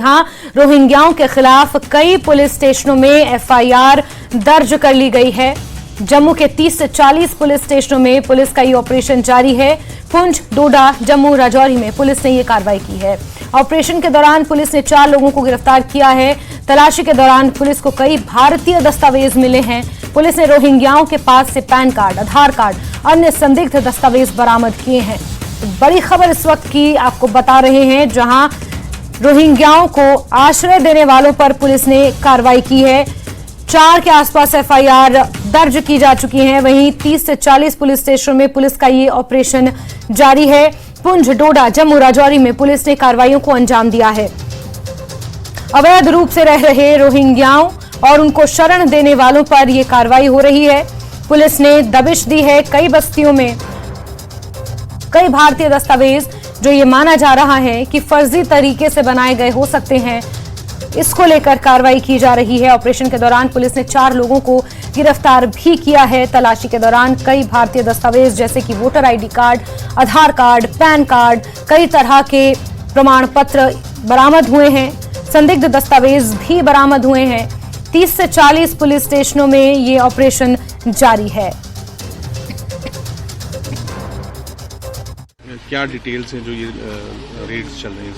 हाँ, रोहिंग्याओं के खिलाफ कई पुलिस स्टेशनों में एफआईआर दर्ज कर ली गई है। जम्मू के 30 से 40 पुलिस स्टेशनों में पुलिस का ये ऑपरेशन जारी है। पुंछ, डोडा, जम्मू, राजौरी में पुलिस ने ये कार्रवाई की है। ऑपरेशन के दौरान पुलिस ने 4 लोगों को गिरफ्तार किया है। तलाशी के दौरान पुलिस को कई भारतीय दस्तावेज मिले हैं। पुलिस ने रोहिंग्याओं के पास से पैन कार्ड, आधार कार्ड, अन्य संदिग्ध दस्तावेज बरामद किए हैं। बड़ी खबर इस वक्त की आपको बता रहे हैं, जहां रोहिंग्याओं को आश्रय देने वालों पर पुलिस ने कार्रवाई की है। 4 के आसपास एफआईआर दर्ज की जा चुकी हैं। वहीं 30 से 40 पुलिस स्टेशनों में पुलिस का ये ऑपरेशन जारी है। पुंछ, डोडा, जम्मू, राजौरी में पुलिस ने कार्रवाइयों को अंजाम दिया है। अवैध रूप से रह रहे रोहिंग्याओं और उनको शरण देने वालों पर यह कार्रवाई हो रही है। पुलिस ने दबिश दी है। कई बस्तियों में कई भारतीय दस्तावेज जो ये माना जा रहा है कि फर्जी तरीके से बनाए गए हो सकते हैं, इसको लेकर कार्रवाई की जा रही है। ऑपरेशन के दौरान पुलिस ने 4 लोगों को गिरफ्तार भी किया है। तलाशी के दौरान कई भारतीय दस्तावेज जैसे कि वोटर आईडी कार्ड, आधार कार्ड, पैन कार्ड, कई तरह के प्रमाण पत्र बरामद हुए हैं। संदिग्ध दस्तावेज भी बरामद हुए हैं। 30 से 40 पुलिस स्टेशनों में ये ऑपरेशन जारी है। क्या डिटेल्स हैं जो ये रेड्स चल रही हैं?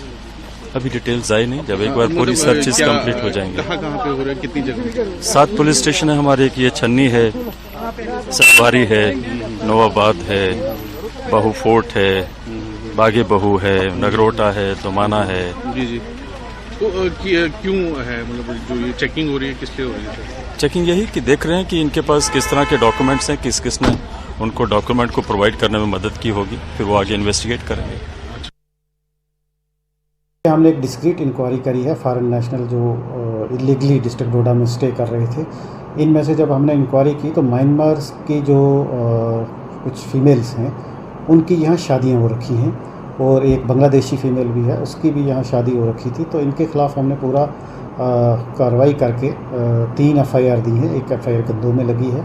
अभी डिटेल्स आई नहीं। जब एक बार पूरी सर्चेस कंप्लीट हो जाएंगे। कहाँ पे हो रहा है, कितनी जगह? 7 पुलिस स्टेशन है हमारे। एक ये छन्नी है, सतवारी है, नवाबाद है, बहू फोर्ट है, बागे बहू है, नगरोटा है, दोमाना है। जी जी। तो क्यों है, मतलब जो ये चेकिंग हो रही है किस लिए हो रही है? चेकिंग यही कि देख रहे हैं कि इनके पास किस तरह के डॉक्यूमेंट्स हैं, किस किस ने उनको डॉक्यूमेंट को प्रोवाइड करने में मदद की होगी, फिर वो आगे इन्वेस्टिगेट करेंगे। हमने एक डिस्क्रीट इंक्वायरी करी है। फॉरेन नेशनल जो इलीगली डिस्ट्रिक्ट डोडा में स्टे कर रहे थे, इनमें से जब हमने इंक्वायरी की तो म्यांमार की जो कुछ फीमेल्स हैं उनकी यहाँ शादियाँ हो रखी हैं, और एक बांग्लादेशी फीमेल भी है, उसकी भी यहाँ शादी हो रखी थी। तो इनके खिलाफ हमने पूरा कार्रवाई करके 3 एफआईआर दी हैं। एक एफआईआर कद्दू में लगी है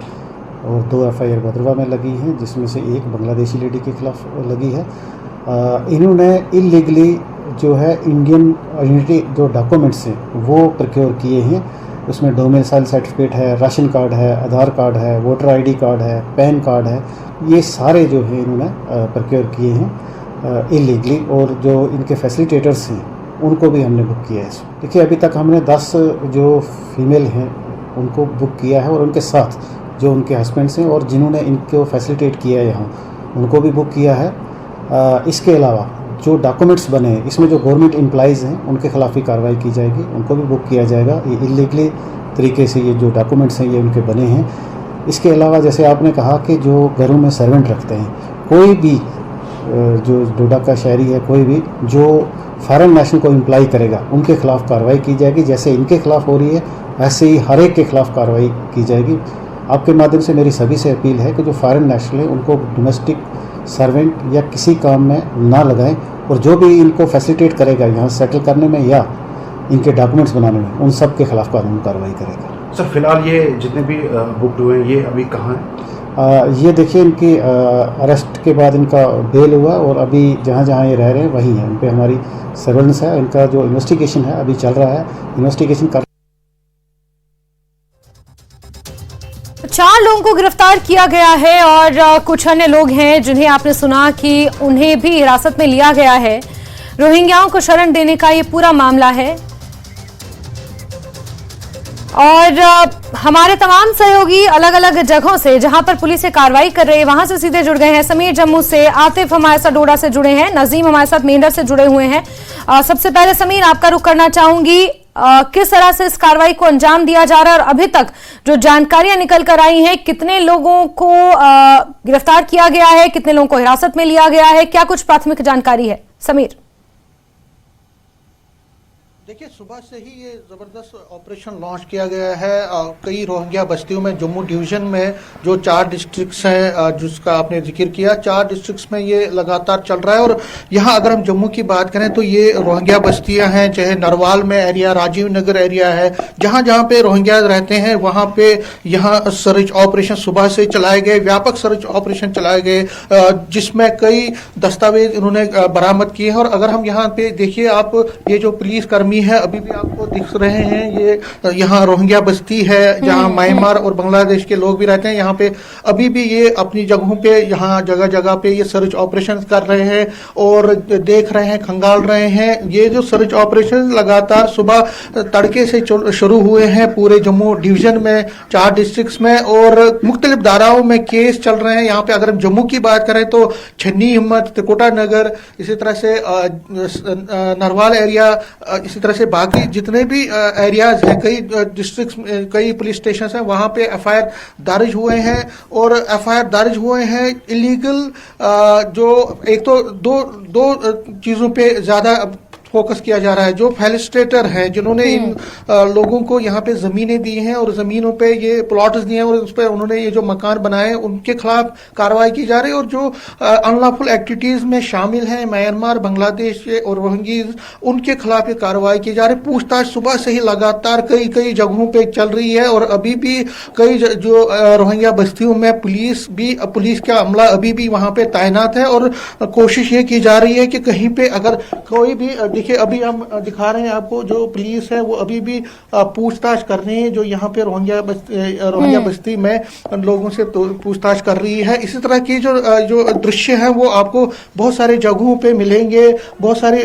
और 2 एफआईआर भद्रवा में लगी हैं, जिसमें से एक बांग्लादेशी लेडी के खिलाफ लगी है। इन्होंने इलीगली जो है इंडियन आइडेंटिटी जो डॉक्यूमेंट्स हैं वो प्रोक्योर किए हैं। उसमें डोमिसाइल सर्टिफिकेट है, राशन कार्ड है, आधार कार्ड है, वोटर आईडी कार्ड है, पैन कार्ड है, ये सारे जो है इन्होंने प्रोक्योर किए हैं इलीगली। और जो इनके फैसिलिटेटर्स हैं उनको भी हमने बुक किया है। देखिए, अभी तक हमने 10 जो फीमेल हैं उनको बुक किया है, और उनके साथ जो उनके हस्बैंड्स हैं और जिन्होंने इनको फैसिलिटेट किया है यहाँ, उनको भी बुक किया है। इसके अलावा जो डॉक्यूमेंट्स बने हैं, इसमें जो गवर्नमेंट एम्प्लॉइज़ हैं उनके खिलाफ भी कार्रवाई की जाएगी, उनको भी बुक किया जाएगा। ये इलीगली तरीके से ये जो डॉक्यूमेंट्स हैं ये उनके बने हैं। इसके अलावा जैसे आपने कहा कि जो घरों में सर्वेंट रखते हैं, कोई भी जो डोडा का शहरी है, कोई भी जो फॉरेन नेशनल को एम्प्लॉय करेगा, उनके खिलाफ कार्रवाई की जाएगी। जैसे इनके खिलाफ हो रही है वैसे ही हर एक के खिलाफ कार्रवाई की जाएगी। आपके माध्यम से मेरी सभी से अपील है कि जो फॉरेन नेशनल है उनको डोमेस्टिक सर्वेंट या किसी काम में ना लगाएं, और जो भी इनको फैसिलिटेट करेगा यहाँ सेटल करने में या इनके डॉक्यूमेंट्स बनाने में, उन सब के खिलाफ कानूनी कार्रवाई करेगा। सर, फिलहाल ये जितने भी बुक्ड हुए हैं ये अभी कहाँ हैं? ये देखिए, इनकी अरेस्ट के बाद इनका बेल हुआ, और अभी जहाँ जहाँ ये रह रहे हैं वहीं है। उन पर हमारी सर्वेलेंस है। इनका जो इन्वेस्टिगेशन है अभी चल रहा है। इन्वेस्टिगेशन कर 4 लोगों को गिरफ्तार किया गया है, और कुछ अन्य लोग हैं जिन्हें आपने सुना कि उन्हें भी हिरासत में लिया गया है। रोहिंग्याओं को शरण देने का ये पूरा मामला है, और हमारे तमाम सहयोगी अलग अलग जगहों से जहां पर पुलिस से कार्रवाई कर रहे हैं वहां से सीधे जुड़ गए हैं। समीर जम्मू से, आतिफ हमारे साथ डोडा से जुड़े हैं, नजीम हमारे साथ मेंढर से जुड़े हुए हैं। सबसे पहले समीर, आपका रुख करना चाहूंगी, किस तरह से इस कार्रवाई को अंजाम दिया जा रहा है, और अभी तक जो जानकारियां निकल कर आई हैं, कितने लोगों को गिरफ्तार किया गया है, कितने लोगों को हिरासत में लिया गया है, क्या कुछ प्राथमिक जानकारी है? समीर। देखिए, सुबह से ही ये ज़बरदस्त ऑपरेशन लॉन्च किया गया है। कई रोहिंग्या बस्तियों में जम्मू डिवीज़न में जो 4 डिस्ट्रिक्ट्स हैं जिसका आपने जिक्र किया, 4 डिस्ट्रिक्ट्स में ये लगातार चल रहा है। और यहाँ अगर हम जम्मू की बात करें तो ये रोहिंग्या बस्तियाँ हैं, चाहे नरवाल में एरिया, राजीव नगर एरिया है, जहाँ जहाँ पे रोहिंग्या रहते हैं वहाँ पे यहाँ सर्च ऑपरेशन सुबह से चलाए गए, व्यापक सर्च ऑपरेशन चलाए गए, जिसमें कई दस्तावेज इन्होंने बरामद किए हैं। और अगर हम यहाँ पे देखिए, आप ये जो पुलिस कर्मी कमी है अभी भी आपको दिख रहे हैं। ये यहाँ रोहिंग्या बस्ती है जहाँ म्यांमार और बांग्लादेश के लोग भी रहते हैं। यहाँ पे अभी भी ये अपनी जगहों पे यहाँ जगह जगह पे ये सर्च ऑपरेशन कर रहे हैं और देख रहे हैं, खंगाल रहे हैं। ये जो सर्च ऑपरेशन लगातार सुबह तड़के से शुरू हुए हैं पूरे जम्मू डिवीजन में 4 डिस्ट्रिक्ट्स में और मुख्तलिफ धाराओं में केस चल रहे हैं। यहाँ पे अगर हम जम्मू की बात करें तो छन्नी हिम्मत, त्रिकुटा नगर, इसी तरह से नरवाल एरिया, इसी तरह से बाकी जितने भी एरियाज हैं, कई डिस्ट्रिक्ट्स, कई पुलिस स्टेशन हैं, वहां पे एफआईआर दर्ज हुए हैं। और एफआईआर दर्ज हुए हैं इलीगल, जो एक तो दो चीजों पे ज्यादा फोकस किया जा रहा है। जो फैलिस्टेटर हैं जिन्होंने इन लोगों को यहाँ पे जमीनें दी हैं और जमीनों पे ये प्लॉट्स दिए हैं और उस पर उन्होंने ये जो मकान बनाए उनके खिलाफ कार्रवाई की जा रही है। और जो अनलॉफुल एक्टिविटीज में शामिल हैं म्यांमार, बांग्लादेश और रोहिंग्याज, उनके खिलाफ ये कार्रवाई की जा रही है। पूछताछ सुबह से ही लगातार कई जगहों पे चल रही है और अभी भी कई जो रोहिंग्या बस्तियों में पुलिस का अमला अभी भी वहां पे तैनात है और कोशिश ये की जा रही है कि कहीं पे अगर कोई भी, देखिए अभी हम दिखा रहे हैं आपको, जो पुलिस है वो अभी भी पूछताछ कर रही है जो यहाँ पे रोहिंग्या बस्ती में लोगों से पूछताछ कर रही है। इसी तरह की जो दृश्य है वो आपको बहुत सारे जगहों पे मिलेंगे, बहुत सारी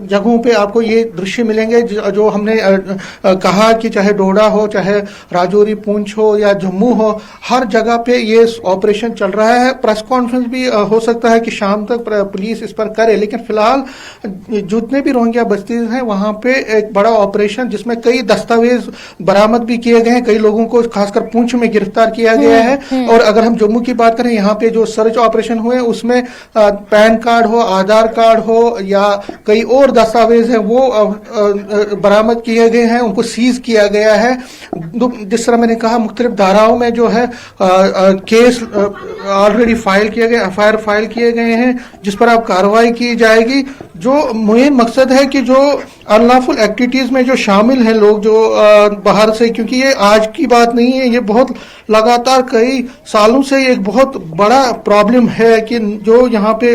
जगहों पे आपको ये दृश्य मिलेंगे जो हमने कहा कि चाहे डोडा हो, चाहे राजौरी, पुंछ हो या जम्मू हो, हर जगह पे ये ऑपरेशन चल रहा है। प्रेस कॉन्फ्रेंस भी हो सकता है कि शाम तक पुलिस इस पर करे, लेकिन फिलहाल जितने भी रोहिंग्या बस्ती हैं वहां पे एक बड़ा ऑपरेशन जिसमें कई दस्तावेज बरामद भी किए गए हैं, कई लोगों को खासकर पुंछ में गिरफ्तार किया गया है। और अगर हम जम्मू की बात करें, यहाँ पे जो सर्च ऑपरेशन हुए उसमें पैन कार्ड हो, आधार कार्ड हो या कई और दस्तावेज हैं वो बरामद किए गए हैं, उनको सीज किया गया है। जिस तरह मैंने कहा मुख्तलिफ धाराओं में जो है केस ऑलरेडी फाइल किए गए, एफआईआर फाइल किए गए हैं जिस पर अब कार्रवाई की जाएगी। जो मेन मकसद है कि जो अनलॉफुल एक्टिविटीज में जो शामिल हैं लोग जो बाहर से, क्योंकि ये आज की बात नहीं है, ये बहुत लगातार कई सालों से एक बहुत बड़ा प्रॉब्लम है कि जो यहाँ पे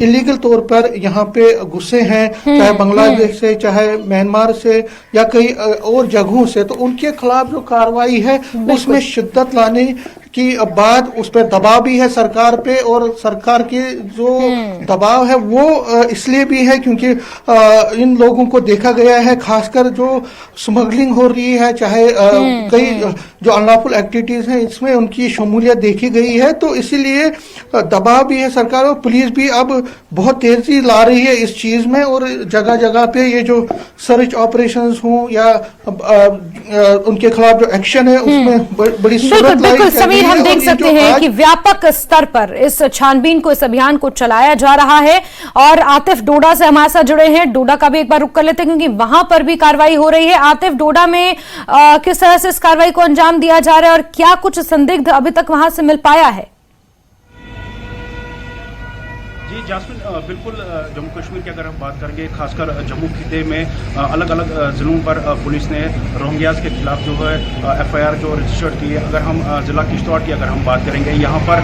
इलीगल तौर पर यहाँ पे घुसे हैं, चाहे बांग्लादेश से, चाहे म्यांमार से या कई और जगहों से, तो उनके खिलाफ जो कार्रवाई है उसमें शिद्दत लाने की बात, उस पर दबाव भी है सरकार पे। और सरकार के जो दबाव है वो इसलिए भी है क्योंकि इन लोगों को देखा गया है, खासकर जो स्मगलिंग हो रही है, चाहे कई जो अनलॉफुल एक्टिविटीज हैं इसमें उनकी शमूलियत देखी गई है, तो इसीलिए दबाव भी है सरकार। और पुलिस भी अब बहुत तेजी ला रही है इस चीज में और जगह जगह पे ये जो सर्च ऑपरेशंस हों या उनके खिलाफ जो एक्शन है उसमें बड़ी सूरत लाई समीर, हम देख सकते हैं कि व्यापक स्तर पर इस छानबीन को, इस अभियान को चलाया जा रहा है। और आतिफ डोडा से हमारे साथ जुड़े हैं, डोडा का भी एक बार रुख कर लेते हैं क्योंकि वहां पर भी कार्रवाई हो रही है। आतिफ, डोडा में किस तरह से इस कार्रवाई को अंजाम दिया जा रहा है और क्या कुछ संदिग्ध अभी तक वहां से मिल पाया है? जी जासमिन, बिल्कुल जम्मू कश्मीर की अगर हम बात करेंगे, खासकर जम्मू खिते में अलग अलग ज़िलों पर पुलिस ने रोहिंग्याज के खिलाफ जो है एफआईआर जो रजिस्टर्ड की है। अगर हम ज़िला किश्तवाड़ की अगर हम बात करेंगे, यहाँ पर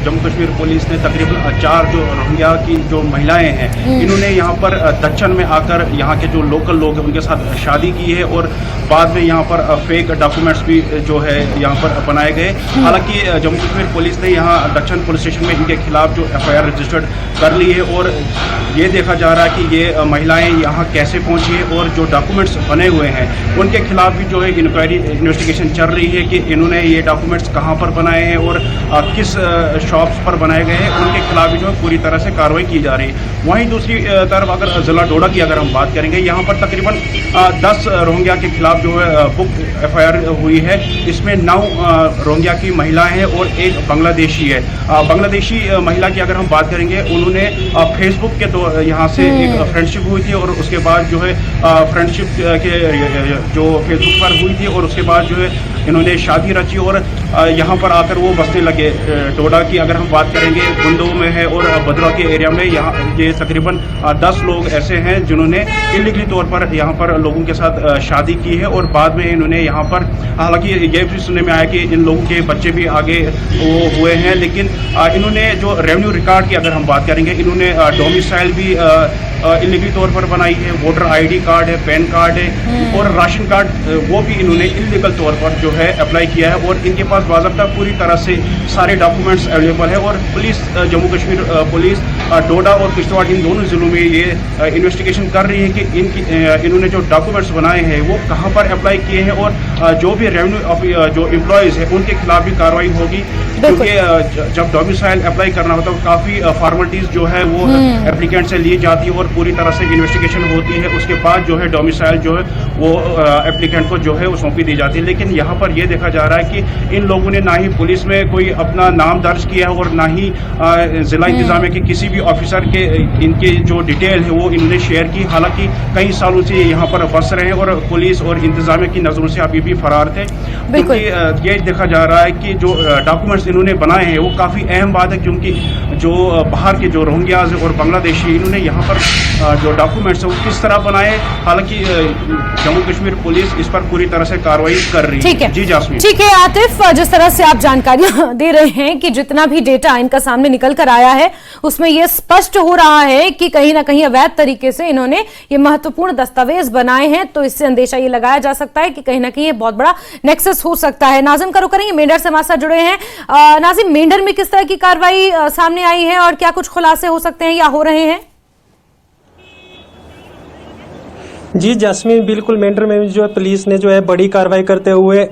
जम्मू कश्मीर पुलिस ने तकरीबन 4 जो रोहिंग्या की जो महिलाएं हैं इन्होंने यहाँ पर दक्षिण में आकर यहाँ के जो लोकल लोग हैं उनके साथ शादी की है और बाद में यहाँ पर फेक डॉक्यूमेंट्स भी जो है यहाँ पर बनाए गए। हालांकि जम्मू कश्मीर पुलिस ने यहाँ दक्षिण पुलिस स्टेशन में इनके खिलाफ जो एफआईआर रजिस्टर्ड कर ली है और ये देखा जा रहा है कि ये महिलाएं यहाँ कैसे पहुंची है और जो डॉक्यूमेंट्स बने हुए हैं उनके खिलाफ भी जो है इंक्वायरी इन्वेस्टिगेशन चल रही है कि इन्होंने ये डॉक्यूमेंट्स कहाँ पर बनाए हैं और किस शॉप्स पर बनाए गए हैं, उनके खिलाफ भी जो है पूरी तरह से कार्रवाई की जा रही है। वहीं दूसरी तरफ अगर ज़िला डोडा की अगर हम बात करेंगे, यहाँ पर तकरीबन 10 रोहिंग्या के खिलाफ जो है बुक एफआईआर हुई है। इसमें 9 रोहिंग्या की महिलाएं हैं और एक बांग्लादेशी है। बांग्लादेशी महिला की अगर हम बात करेंगे, उन्होंने फेसबुक के तो यहाँ से एक फ्रेंडशिप हुई थी और उसके बाद जो है फ्रेंडशिप के जो फेसबुक पर हुई थी और उसके बाद जो है इन्होंने शादी रची और यहाँ पर आकर वो बसने लगे। डोडा की अगर हम बात करेंगे, गुंदो में है और बदरा के एरिया में यहाँ ये तकरीबन 10 लोग ऐसे हैं जिन्होंने इलीगली तौर पर यहाँ पर लोगों के साथ शादी की है और बाद में इन्होंने यहाँ पर, हालांकि ये भी सुनने में आया कि इन लोगों के बच्चे भी आगे वो हुए हैं, लेकिन इन्होंने जो रेवेन्यू रिकॉर्ड की अगर हम बात करेंगे, इन्होंने डोमिसाइल भी इलीगली तौर पर बनाई है। वोटर आईडी कार्ड है, पैन कार्ड है और राशन कार्ड, वो भी इन्होंने इलीगल तौर पर जो है अप्लाई किया है और इनके पास बाज़ाब्ता पूरी तरह से सारे डॉक्यूमेंट्स अवेलेबल है। और पुलिस, जम्मू कश्मीर पुलिस डोडा और किश्तवाड़, इन दोनों ज़िलों में ये इन्वेस्टिगेशन कर रही है कि इन्होंने जो डॉक्यूमेंट्स बनाए हैं वो कहाँ पर अप्लाई किए हैं और जो भी रेवेन्यू जो एम्प्लॉयज़ है उनके खिलाफ भी कार्रवाई होगी। क्योंकि जब डोमिसाइल अप्लाई करना होता है तो काफ़ी फॉर्मेलिटीज़ जो है वो एप्लीकेंट से ली जाती है और पूरी तरह से इन्वेस्टिगेशन होती है। उसके बाद जो है डोमिसाइल जो है वो एप्लीकेंट को जो है वो सौंपी दी जाती है। लेकिन यहाँ पर ये देखा जा रहा है कि इन लोगों ने ना ही पुलिस में कोई अपना नाम दर्ज किया है और ना ही जिला इंतजामिया के किसी भी ऑफिसर के इनके जो डिटेल है वो इन्होंने शेयर की। हालांकि कई सालों से यहाँ पर बस रहे हैं और पुलिस और इंतजामिया की नज़रों से अभी भी फरार थे। क्योंकि ये देखा जा रहा है कि जो डॉक्यूमेंट्स इन्होंने बनाए हैं वो काफ़ी अहम बात है, क्योंकि जो बाहर के जो रोहिंग्याज और बांग्लादेशी इन्होंने यहाँ पर जो डॉक्यूमेंट्स है वो किस तरह बनाए। हालांकि जम्मू कश्मीर पुलिस इस पर पूरी तरह से कार्रवाई कर रही है। जी जास्मीन। ठीक है आतिफ, जिस तरह से आप जानकारियां दे रहे हैं कि जितना भी डेटा इनका सामने निकल कर आया है उसमें यह स्पष्ट हो रहा है कि कहीं ना कहीं अवैध तरीके से इन्होंने ये महत्वपूर्ण दस्तावेज बनाए हैं, तो इससे अंदेशा ये लगाया जा सकता है कि कहीं ना कहीं ये बहुत बड़ा नेक्सस हो सकता है। नाजिम करो करेंगे, मेंढर से हमारे साथ जुड़े हैं। नाजिम, मेंढर में किस तरह की कार्रवाई सामने आई है और क्या कुछ खुलासे हो सकते हैं या हो रहे हैं? जी जास्मीन, बिल्कुल मेंढर में जो है पुलिस ने जो है बड़ी कार्रवाई करते हुए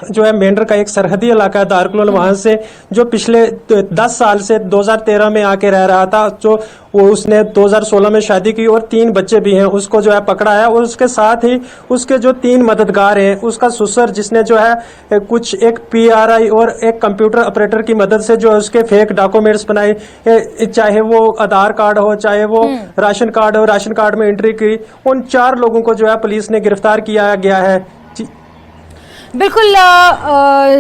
जो है मेंढर का एक सरहदी इलाका है दारकुल, वहाँ से जो पिछले 10 साल से 2013 में आके रह रहा था, जो वो उसने 2016 में शादी की और 3 बच्चे भी हैं, उसको जो है पकड़ा है। और उसके साथ ही उसके जो 3 मददगार हैं, उसका ससुर जिसने जो है कुछ एक PRI और एक कंप्यूटर ऑपरेटर की मदद से जो है उसके फेक डॉक्यूमेंट्स बनाए, चाहे वो आधार कार्ड हो, चाहे वो राशन कार्ड हो, राशन कार्ड में एंट्री की। उन 4 लोगों को जो है पुलिस ने गिरफ्तार किया गया है। बिल्कुल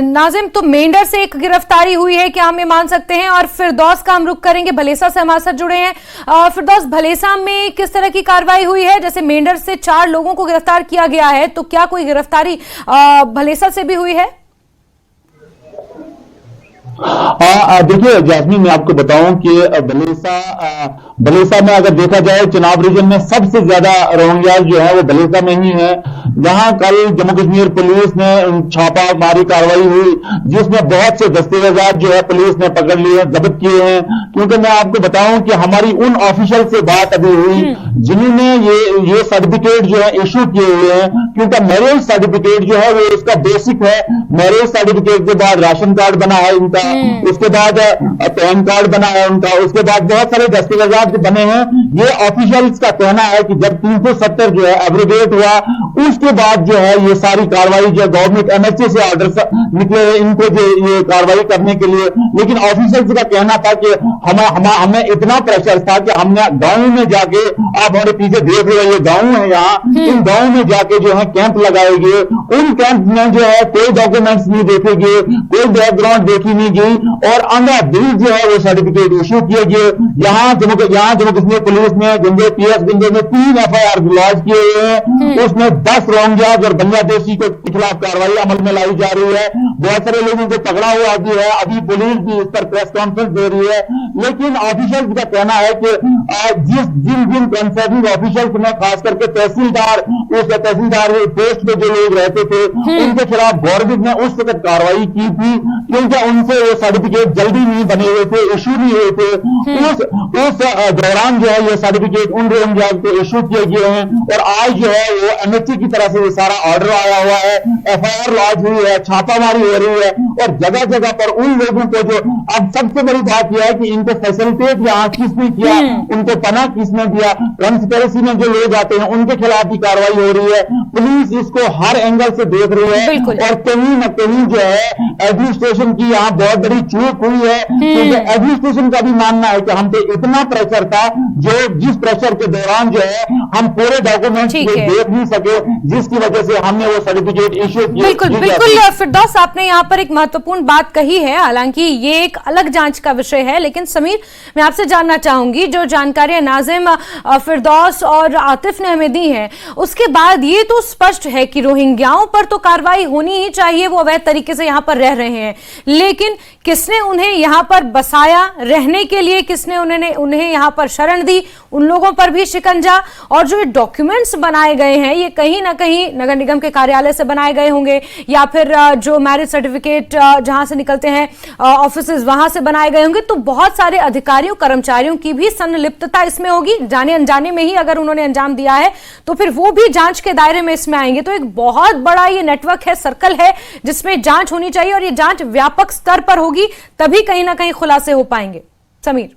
नाजिम, तो मेंढर से एक गिरफ्तारी हुई है, क्या हम ये मान सकते हैं? और फिरदौस का हम रुख करेंगे, भलेसा से हमारे साथ जुड़े हैं। फिरदौस, भलेसा में किस तरह की कार्रवाई हुई है? जैसे मेंढर से 4 लोगों को गिरफ्तार किया गया है, तो क्या कोई गिरफ्तारी भलेसा से भी हुई है? देखिए जास्मीन, मैं आपको बताऊं कि भलेसा में अगर देखा जाए चुनाव रीजन में सबसे ज्यादा रोहिंग्या जो है वो भलेसा में ही है। जहां कल जम्मू कश्मीर पुलिस ने छापामारी कार्रवाई हुई जिसमें बहुत से दस्तावेजात जो है पुलिस ने पकड़ लिए, जब्त किए हैं। क्योंकि मैं आपको बताऊं कि हमारी उन ऑफिशियल से बात अभी हुई जिन्होंने ये सर्टिफिकेट जो है इशू किए हुए हैं। क्योंकि मैरिज सर्टिफिकेट जो है वो इसका बेसिक है। मैरिज सर्टिफिकेट के बाद राशन कार्ड बना है इनका, उसके बाद पैन कार्ड बना है उनका, उसके बाद बहुत सारे दस्तावेजात बने हैं। ये ऑफिशियल्स का कहना है कि जब 370 जो है एब्रोगेट हुआ उसके बाद जो है ये सारी कार्रवाई जो गवर्नमेंट MHA से ऑर्डर निकले इनको जो ये कार्रवाई करने के लिए। लेकिन ऑफिशियल्स का कहना था कि हमें इतना प्रेशर था कि हमने गांव में जाके, आप हमारे पीछे देख रहे हो ये गांव है, यहाँ इन गांव में जाके जो है कैंप लगाए गए। उन कैंप में जो है कोई डॉक्यूमेंट्स नहीं देखे गए, कोई बैकग्राउंड देखी नहीं गई और अंधाधुंध जो है वो सर्टिफिकेट इशू किए गए। यहाँ जम्मू कश्मीर पुलिस ने PS गुंजे में 3 FIR लॉन्च किए हुए हैं। उसमें 10 रोहिंग्याज और बांग्लादेशी के खिलाफ कार्रवाई अमल में लाई जा रही है। बहुत सारे लोगों को पकड़ा हुआ भी है। अभी पुलिस भी इस पर प्रेस कॉन्फ्रेंस दे रही है। लेकिन ऑफिशियल्स का कहना है कि जिन कंसर्निंग ऑफिशियल्स में खास करके तहसीलदार, उस तहसीलदार पोस्ट पे जो लोग रहते थे उनके खिलाफ गवर्नमेंट ने उस वक्त कार्रवाई की थी, क्योंकि उनसे वो सर्टिफिकेट जल्दी नहीं बने हुए थे, इशू नहीं हुए थे। उस दौरान जो है ये सर्टिफिकेट उन रोहिंग्याज को इशू किए गए हैं। और आज जो है वो MHA की तरफ से ये सारा ऑर्डर आया हुआ है, FIR लॉन्च हुई है, छापामारी हो रही है और जगह जगह पर उन लोगों को जो, अब सबसे बड़ी बात यह है कि इनको फैसिलिटेट यहाँ किसने किया, उनको पनाह किसने दिया, कंस्पिरेसी में जो लोग आते हैं उनके खिलाफ भी कार्रवाई हो रही है। पुलिस इसको हर एंगल से देख रही है और कहीं न कहीं जो है एडमिनिस्ट्रेशन की यहाँ बहुत बड़ी चूक हुई है। क्योंकि एडमिनिस्ट्रेशन का भी मानना है कि हम पे इतना प्रेशर था, जो जिस प्रेशर के दौरान जो है हम पूरे डॉक्यूमेंट्स देख नहीं सके, जिसकी वजह से हमने वो सर्टिफिकेट इश्यू किया। बिल्कुल फिरदौस, आपने यहाँ पर एक महत्वपूर्ण बात कही है, हालांकि ये एक अलग जांच का विषय है। लेकिन समीर, मैं आपसे जानना चाहूंगी, जो जानकारियां नाजिम, फिरदौस और आतिफ ने हमें दी हैं, उसके बाद ये तो स्पष्ट है कि रोहिंग्याओं पर तो कार्रवाई होनी ही चाहिए, वो अवैध तरीके से यहां पर रह रहे हैं। लेकिन किसने उन्हें यहां पर बसाया रहने के लिए, किसने उन्हें यहां पर शरण दी, उन लोगों पर भी शिकंजा। और जो डॉक्यूमेंट्स बनाए गए हैं, ये कहीं ना कहीं नगर निगम के कार्यालय से बनाए गए होंगे, या फिर जो मैरिज सर्टिफिकेट जहां से निकलते हैं ऑफिसेज, वहां से बनाए गए होंगे। तो बहुत सारे अधिकारियों कर्मचारियों की भी संलिप्तता इसमें होगी, जाने अनजाने में ही अगर उन्होंने अंजाम दिया है तो फिर वो भी जांच के दायरे में इसमें आएंगे। तो एक बहुत बड़ा ये नेटवर्क है, सर्कल है, जिसमें जांच होनी चाहिए और ये जांच व्यापक स्तर पर होगी, तभी कहीं ना कहीं खुलासे हो पाएंगे। समीर।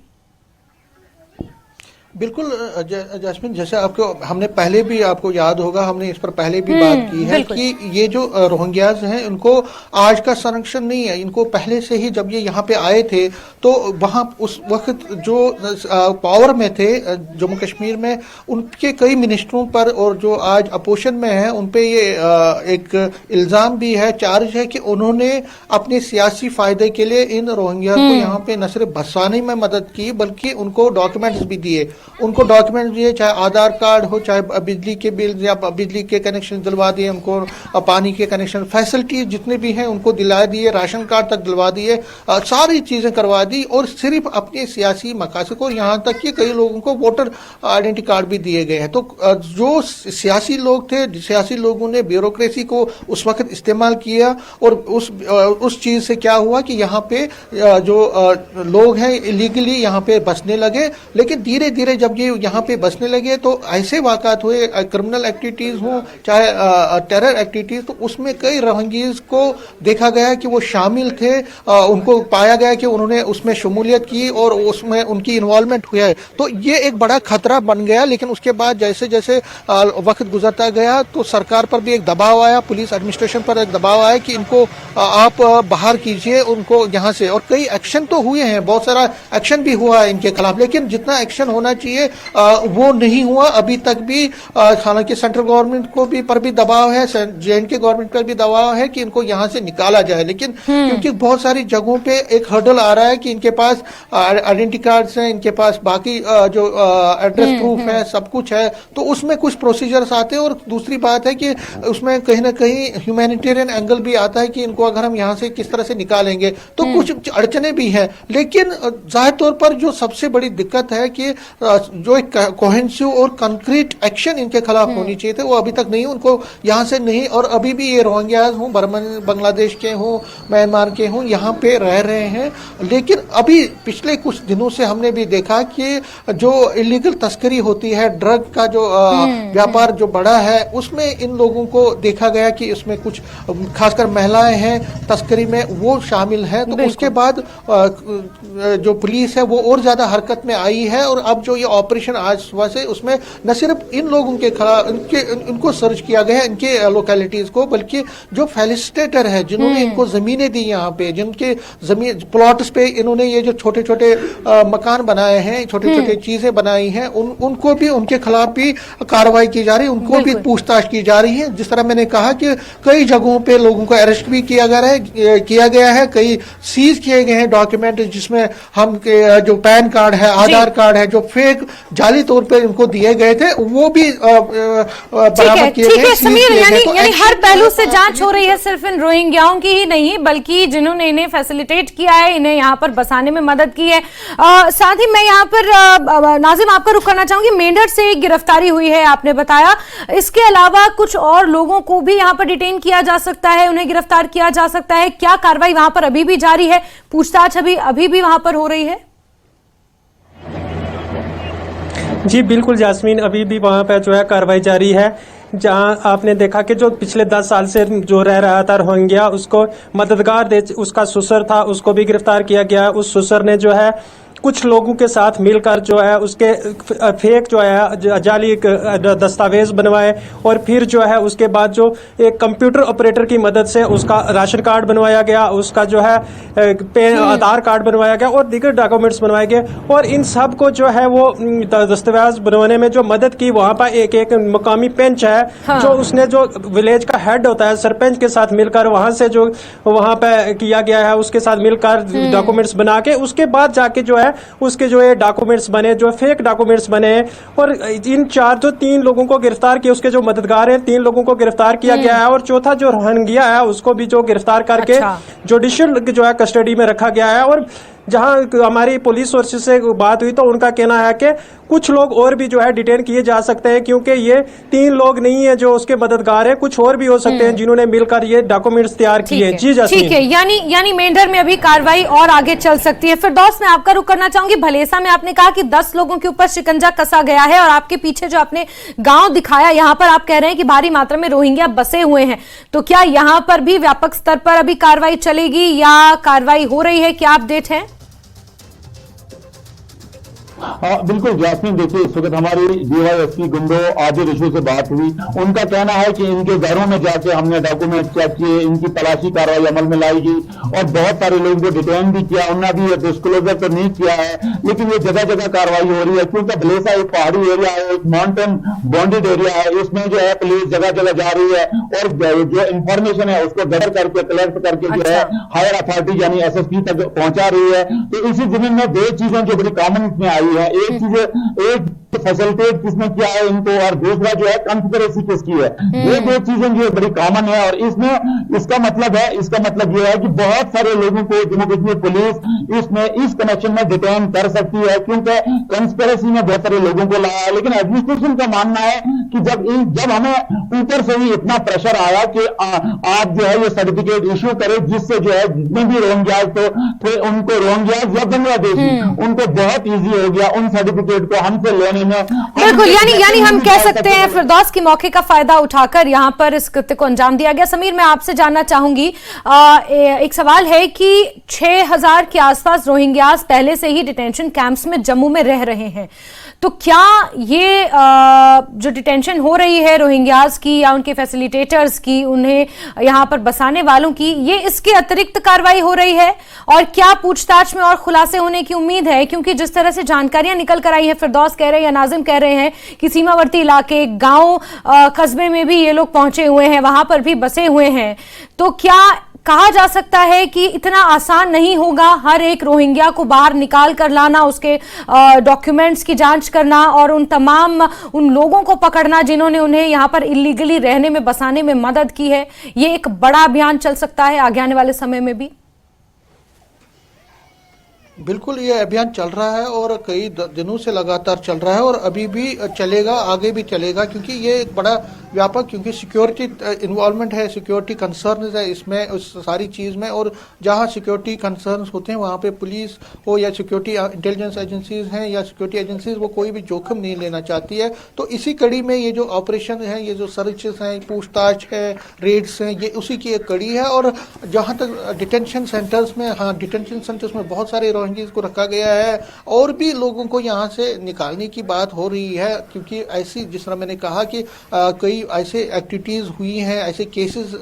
बिल्कुल जैस्मिन, जैसे आपको हमने पहले भी, आपको याद होगा, हमने इस पर पहले भी बात की है कि ये जो रोहिंग्याज हैं, इनको आज का संरक्षण नहीं है। इनको पहले से ही, जब ये यहाँ पे आए थे तो वहाँ उस वक्त जो पावर में थे जम्मू कश्मीर में, उनके कई मिनिस्टरों पर और जो आज अपोजिशन में है उन पे ये एक इल्ज़ाम भी है, चार्ज है कि उन्होंने अपने सियासी फायदे के लिए इन रोहिंग्याज को यहाँ पे न सिर्फ बसाने में मदद की, बल्कि उनको डॉक्यूमेंट्स भी दिए। उनको डॉक्यूमेंट दिए, चाहे आधार कार्ड हो, चाहे बिजली के बिल या बिजली के कनेक्शन दिलवा दिए उनको, पानी के कनेक्शन, फैसिलिटी जितने भी हैं उनको दिला दिए, राशन कार्ड तक दिलवा दिए, सारी चीज़ें करवा दी। और सिर्फ अपने सियासी मकासद को, यहाँ तक कि कई लोगों को वोटर आइडेंटिटी कार्ड भी दिए गए हैं। तो जो सियासी लोग थे, सियासी लोगों ने ब्यूरोक्रेसी को उस वक्त इस्तेमाल किया और उस चीज़ से क्या हुआ कि यहाँ पे जो लोग हैं इलीगली यहाँ पे बसने लगे। लेकिन धीरे धीरे जब ये यहाँ पे बसने लगे तो ऐसे वाक़ात हुए, क्रिमिनल एक्टिविटीज़ हों चाहे टेरर एक्टिविटीज़, तो उसमें कई रोहिंग्याज को देखा गया कि वो शामिल थे, उनको पाया गया कि उन्होंने उसमें शमूलियत की और उसमें उनकी इन्वॉल्वमेंट हुआ है। तो ये एक बड़ा खतरा बन गया। लेकिन उसके बाद जैसे जैसे वक्त गुजरता गया तो सरकार पर भी एक दबाव आया, पुलिस एडमिनिस्ट्रेशन पर एक दबाव आया कि इनको आप बाहर कीजिए उनको यहाँ से। और कई एक्शन तो हुए हैं, बहुत सारा एक्शन भी हुआ है इनके खिलाफ, लेकिन जितना एक्शन होना चाहिए वो नहीं हुआ अभी तक भी। हालांकि सेंट्रल गवर्नमेंट को भी पर भी दबाव है, जे&के गवर्नमेंट पर भी दबाव है कि इनको यहाँ से निकाला जाए। लेकिन क्योंकि बहुत सारी जगहों पे एक हर्डल आ रहा है कि इनके पास आइडेंटिटी कार्ड्स हैं, इनके पास बाकी जो एड्रेस प्रूफ है, सब कुछ है, तो उसमें कुछ प्रोसीजर्स आते हैं। और दूसरी बात है कि उसमें कहीं ना कहीं ह्यूमैनिटेरियन एंगल भी आता है कि इनको अगर हम यहाँ से किस तरह से निकालेंगे, तो कुछ अड़चने भी हैं। लेकिन जाहिर तौर पर जो सबसे बड़ी दिक्कत है कि जो एक कोहेंसिव और कंक्रीट एक्शन इनके खिलाफ होनी चाहिए थे, वो अभी तक नहीं, उनको यहाँ से नहीं। और अभी भी ये रोहिंग्याज हों, बांग्लादेश के हों, म्यांमार के हों, यहाँ पे रह रहे हैं। लेकिन अभी पिछले कुछ दिनों से हमने भी देखा कि जो इलीगल तस्करी होती है, ड्रग का जो व्यापार जो बड़ा है, उसमें इन लोगों को देखा गया कि उसमें कुछ खासकर महिलाएं हैं तस्करी में, वो शामिल हैं। तो उसके बाद जो पुलिस है वो और ज्यादा हरकत में आई है। और अब जो ये ऑपरेशन आज सुबह से, उसमें न सिर्फ इन लोगों के खिलाफ इनको सर्च किया गया है, इनके लोकेलिटीज को, बल्कि जो फैसिलिटेटर है, जिन्होंने इनको जमीनें दी, यहाँ पे जिनके जमीन प्लॉट्स पे इन्होंने ये जो छोटे छोटे मकान बनाए हैं, छोटे छोटे चीजें बनाई हैं, उनको भी, उनके खिलाफ भी कार्रवाई की जा रही है, उनको भी पूछताछ की जा रही है। जिस तरह मैंने कहा कि कई जगहों पे लोगों को अरेस्ट भी किया गया है, कई सीज किए गए हैं डॉक्यूमेंट, जिसमें हम जो पैन कार्ड है, आधार कार्ड है, जो फेक जाली तौर पे इनको दिए गए थे, वो भी बरामद किए गए। समीर, यानी हर पहलू से जांच हो रही है, सिर्फ इन रोहिंग्याओं की ही नहीं, बल्कि जिन्होंने इन्हें फैसिलिटेट किया है, इन्हें यहाँ पर बसाने में मदद की है। साथ ही मैं यहाँ पर नाजिम आपका रुख करना चाहूंगी, मेंढर से एक गिरफ्तारी हुई है आपने बताया, इसके अलावा कुछ और लोगों को भी यहाँ पर डिटेन किया जा सकता है, उन्हें गिरफ्तार किया जा सकता है। क्या कार्रवाई वहां पर अभी भी जारी है, पूछताछ अभी भी वहां पर हो रही है? जी बिल्कुल जास्मीन, अभी भी वहाँ पर जो है कार्रवाई जारी है। जहां आपने देखा कि जो पिछले 10 साल से जो रह रहा था रोहिंग्या, उसको मददगार दे, उसका सुसर था, उसको भी गिरफ्तार किया गया। उस सुसर ने जो है कुछ लोगों के साथ मिलकर जो है उसके फेक जो है जाली दस्तावेज बनवाए और फिर जो है उसके बाद जो एक कंप्यूटर ऑपरेटर की मदद से उसका राशन कार्ड बनवाया गया, उसका जो है आधार कार्ड बनवाया गया और दीगर डॉक्यूमेंट्स बनवाए गए। और इन सब को जो है वो दस्तावेज बनवाने में जो मदद की वहाँ पर एक मकामी पंच है, हाँ। जो उसने जो विलेज का हेड होता है सरपंच के साथ मिलकर वहाँ से जो वहाँ पे किया गया है उसके साथ मिलकर डॉक्यूमेंट्स बना के उसके बाद जाके जो है उसके जो है डॉक्यूमेंट्स बने, जो फेक डॉक्यूमेंट्स बने। और इन 3 लोगों को गिरफ्तार किया, उसके जो मददगार हैं 3 लोगों को गिरफ्तार किया गया है और चौथा जो रोहिंग्या है उसको भी जो गिरफ्तार करके जुडिशियल जो है कस्टडी में रखा गया है। और जहां हमारी पुलिस सोर्सेज से बात हुई तो उनका कहना है कि कुछ लोग और भी जो है डिटेन किए जा सकते हैं, क्योंकि ये 3 लोग नहीं है जो उसके मददगार हैं, कुछ और भी हो सकते हैं जिन्होंने मिलकर ये डॉक्यूमेंट्स तैयार किए। जी जैसे ठीक है, यानी मेंढर में अभी कार्रवाई और आगे चल सकती है। फिरदौस, मैं आपका रुख करना चाहूंगी। भलेसा में आपने कहा कि 10 लोगों के ऊपर शिकंजा कसा गया है और आपके पीछे जो आपने गांव दिखाया यहाँ पर आप कह रहे हैं कि भारी मात्रा में रोहिंग्या बसे हुए हैं, तो क्या यहाँ पर भी व्यापक स्तर पर अभी कार्रवाई चलेगी या कार्रवाई हो रही है? क्या अपडेट है? हाँ बिल्कुल जैस्मिन, देखिए इस वक्त हमारी डीवाईएसपी गुंडो आदिल ऋषि से बात हुई। उनका कहना है कि इनके घरों में जाके हमने डॉक्यूमेंट चेक किए, इनकी तलाशी कार्रवाई अमल में लाई गई और बहुत सारे लोगों को डिटेन भी किया। उन्होंने भी डिस्क्लोजर तो नहीं किया है, लेकिन ये जगह जगह कार्रवाई हो रही है क्योंकि भलेसा एक पहाड़ी एरिया है, एक माउंटेन बाउंडेड एरिया है। इसमें जो है पुलिस जगह जगह जा रही है और जो इंफॉर्मेशन है उसको गैदर करके कलेक्ट करके जो है हायर अथॉरिटी यानी एसएसपी तक पहुंचा रही है। तो इसी जमीन में 2 चीजें जो बड़ी कॉमन इसमें आई है, एक फैसिलिटेट किसने किया है इनको और दूसरा जो है कॉन्स्पिरेसी किसकी है। ये 2 चीजें जो बड़ी कॉमन है और इसमें इसका मतलब ये है कि बहुत सारे लोगों को जम्मू कश्मीर पुलिस इसमें इस कनेक्शन में डिटेन कर सकती है क्योंकि कॉन्स्पिरेसी में बहुत सारे लोगों को लाया है। लेकिन एडमिनिस्ट्रेशन का मानना है कि जब हमें ऊपर से ही इतना प्रेशर आया कि आप जो है ये सर्टिफिकेट इश्यू करें जिससे जो है जितने भी रोहिंग्याज थे उनको रोहिंग्याज या बांग्लादेशी उनको बहुत ईजी हो गया उन सर्टिफिकेट को हमसे लेने में। बिल्कुल, यानी हम कह सकते हैं फिरदौस की मौके का फायदा उठाकर यहां पर इस कृत्य को अंजाम दिया गया। समीर, मैं आपसे जानना चाहूंगी, एक सवाल है कि 6000 के आसपास रोहिंग्यास पहले से ही डिटेंशन कैंप्स में जम्मू में रह रहे हैं, तो क्या ये जो डिटेंशन हो रही है रोहिंग्यास की या उनके फैसिलिटेटर्स की, उन्हें यहां पर बसाने वालों की, ये इसके अतिरिक्त कार्रवाई हो रही है और क्या पूछताछ में और खुलासे होने की उम्मीद है? क्योंकि जिस तरह से जानकारियां निकल कर आई है, फिरदौस कह रहे हैं या नाजिम कह रहे हैं कि सीमावर्ती इलाके, गांव, कस्बे में भी ये लोग पहुंचे हुए हैं, वहां पर भी बसे हुए हैं, तो क्या कहा जा सकता है कि इतना आसान नहीं होगा हर एक रोहिंग्या को बाहर निकाल कर लाना, उसके डॉक्यूमेंट्स की जांच करना और उन लोगों को पकड़ना जिन्होंने उन्हें यहां पर इलीगली रहने में, बसाने में मदद की है? ये एक बड़ा अभियान चल सकता है आगे आने वाले समय में भी? बिल्कुल, ये अभियान चल रहा है और कई दिनों से लगातार चल रहा है और अभी भी चलेगा, आगे भी चलेगा, क्योंकि ये एक बड़ा व्यापक, क्योंकि सिक्योरिटी इन्वॉल्वमेंट है, सिक्योरिटी कंसर्न है इसमें, उस सारी चीज़ में। और जहाँ सिक्योरिटी कंसर्न होते हैं वहाँ पे पुलिस हो या सिक्योरिटी इंटेलिजेंस एजेंसीज हैं या सिक्योरिटी एजेंसीज, वो कोई भी जोखिम नहीं लेना चाहती है। तो इसी कड़ी में ये जो ऑपरेशन है, ये जो सर्चेस हैं, पूछताछ है, रेड्स हैं, ये उसी की एक कड़ी है। और जहाँ तक डिटेंशन सेंटर्स में, हाँ, डिटेंशन सेंटर्स में बहुत सारे रोहिंग्यास को रखा गया है और भी लोगों को यहाँ से निकालने की बात हो रही है, क्योंकि ऐसी, जिस तरह मैंने कहा कि कई ऐसे एक्टिविटीज़ हुई हैं, ऐसे केसेस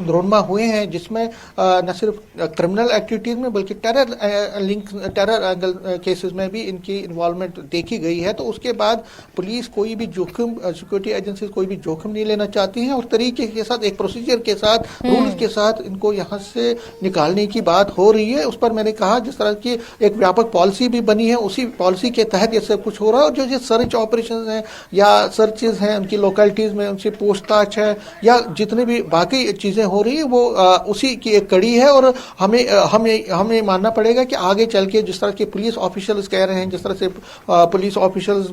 रोनमा हुए हैं जिसमें न सिर्फ क्रिमिनल एक्टिविटीज़ में बल्कि टेरर एंगल केसेस में भी इनकी इन्वॉल्वमेंट देखी गई है। तो उसके बाद पुलिस कोई भी जोखिम, सिक्योरिटी एजेंसीज कोई भी जोखिम नहीं लेना चाहती हैं और तरीके के साथ, एक प्रोसीजर के साथ, रूल्स के साथ इनको यहाँ से निकालने की बात हो रही है। उस पर मैंने कहा जिस तरह की एक व्यापक पॉलिसी भी बनी है, उसी पॉलिसी के तहत ये सब कुछ हो रहा है। और जो ये सर्च ऑपरेशन हैं या सर्चेज हैं, उनकी लोकेलिटीज में उनसे पूछताछ है या जितने भी बाकी चीजें हो रही है, वो उसी की एक कड़ी है। और हमें मानना पड़ेगा कि आगे चल के जिस तरह के पुलिस ऑफिशियल्स कह रहे हैं, जिस तरह से पुलिस ऑफिशियल्स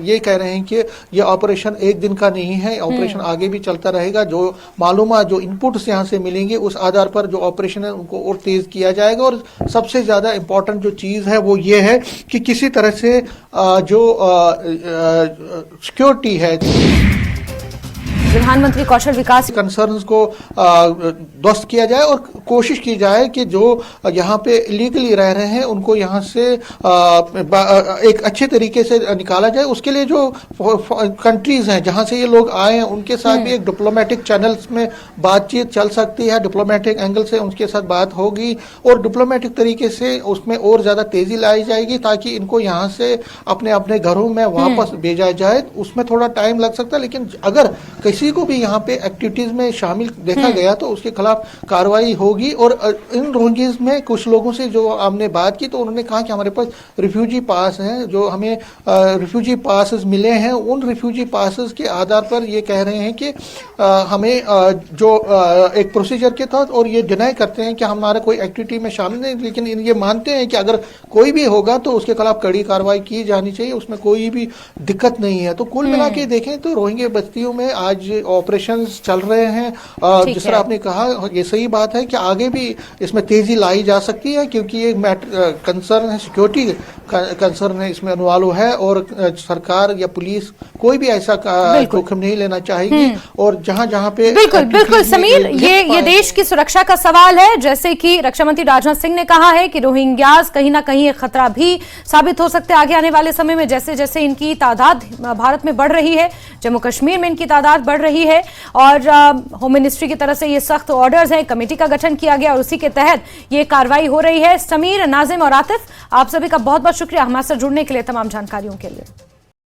ये कह रहे हैं कि ये ऑपरेशन एक दिन का नहीं है, ऑपरेशन आगे भी चलता रहेगा। जो मालूमात, जो इनपुट्स यहाँ से मिलेंगे, उस आधार पर जो ऑपरेशन है उनको और तेज किया जाएगा। और सबसे ज्यादा इंपॉर्टेंट जो चीज है वो ये है कि किसी तरह से जो सिक्योरिटी है, प्रधानमंत्री कौशल विकास कंसर्न्स को ध्वस्त किया जाए और कोशिश की जाए कि जो यहाँ पे इलीगली रह रहे हैं उनको यहाँ से एक अच्छे तरीके से निकाला जाए। उसके लिए जो कंट्रीज हैं जहाँ से ये लोग आए हैं उनके साथ भी एक डिप्लोमेटिक चैनल्स में बातचीत चल सकती है, डिप्लोमेटिक एंगल से उनके साथ बात होगी और डिप्लोमेटिक तरीके से उसमें और ज़्यादा तेज़ी लाई जाएगी ताकि इनको यहाँ से अपने अपने घरों में वापस भेजा जाए। उसमें थोड़ा टाइम लग सकता है, लेकिन अगर किसी को भी यहाँ पे एक्टिविटीज में शामिल देखा गया तो उसके खिलाफ कार्रवाई होगी। और इन रोहिंग्यास में कुछ लोगों से जो हमने बात की तो उन्होंने कहा कि हमारे पास रिफ्यूजी पास हैं, जो हमें रिफ्यूजी पासेस मिले हैं, उन रिफ्यूजी पासेस के आधार पर ये कह रहे हैं कि हमें जो एक प्रोसीजर के तहत, और ये डिनाई करते हैं कि हमारा कोई एक्टिविटी में शामिल नहीं, लेकिन ये मानते हैं कि अगर कोई भी होगा तो उसके खिलाफ कड़ी कार्रवाई की जानी चाहिए, उसमें कोई भी दिक्कत नहीं है। तो कुल मिला के देखें तो रोहिंग्या बस्तियों में आज ऑपरेशंस चल रहे हैं। जिस तरह आपने कहा ये सही बात है कि आगे भी इसमें तेजी लाई जा सकती है क्योंकि ये कंसर्न है, सिक्योरिटी कंसर्न है, इसमें इन्वॉल्व है और सरकार या पुलिस कोई भी ऐसा जोखिम नहीं लेना चाहेगी। और जहां जहां पे बिल्कुल समीर, ये देश की सुरक्षा का सवाल है। जैसे कि रक्षा मंत्री राजनाथ सिंह ने कहा है कि रोहिंग्यास कहीं ना कहीं एक खतरा भी साबित हो सकते हैं आगे आने वाले समय में, जैसे जैसे इनकी तादाद भारत में बढ़ रही है, जम्मू कश्मीर में इनकी तादाद बढ़ रही है और होम मिनिस्ट्री की तरफ से ये सख्त ऑर्डर्स हैं, कमेटी का गठन किया गया और उसी के तहत ये कार्रवाई हो रही है। समीर, नाजिम और आतिफ, आप सभी का बहुत बहुत शुक्रिया हमारे साथ जुड़ने के लिए, तमाम जानकारियों के लिए।